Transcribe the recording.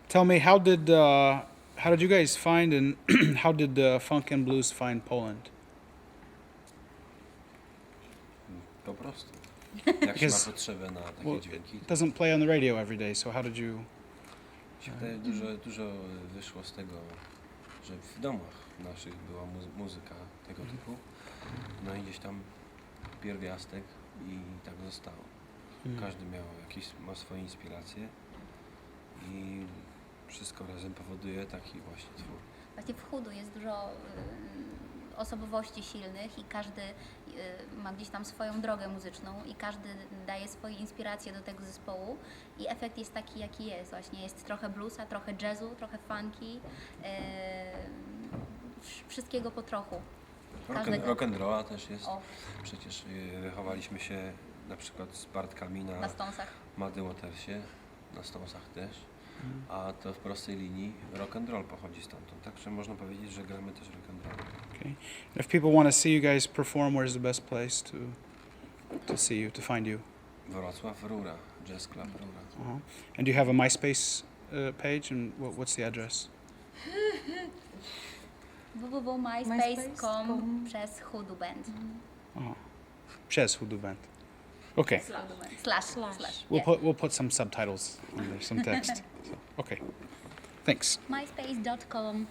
Tell me, how did you guys find and how did Funk and Blues find Poland? Po prostu. Jak się ma Because- potrzebę na takie well, dźwięki, It doesn't play on the radio every day, so how did you? się wydaje, dużo wyszło z tego, że w domach naszych była muzyka tego typu. No i gdzieś tam pierwiastek i tak zostało. Każdy ma swoje inspiracje i wszystko razem powoduje taki właśnie twór. Właśnie w Chudu jest dużo osobowości silnych i każdy ma gdzieś tam swoją drogę muzyczną i każdy daje swoje inspiracje do tego zespołu i efekt jest taki, jaki jest. Właśnie jest trochę bluesa, trochę jazzu, trochę funky, wszystkiego po trochu. Każdego. Rock and rolla też jest. O, Przecież wychowaliśmy się na przykład z Bartkami na na Stonesach. Muddy Watersie, na Stonesach też. A to w prostej linii rock and roll pochodzi stamtąd. Także można powiedzieć, że gramy też rock and roll. Okay. If people want to see you guys perform, where's the best place to see you, to find you? Wrocław Rura, Jazz Club Rura. Uh-huh. And do you have a MySpace page, and what's the address? www.myspace.com przez Hudu Band. Przez Hoodoo Band. Okay. Slash. We'll put some subtitles on there, some text. So, okay. Thanks. myspace.com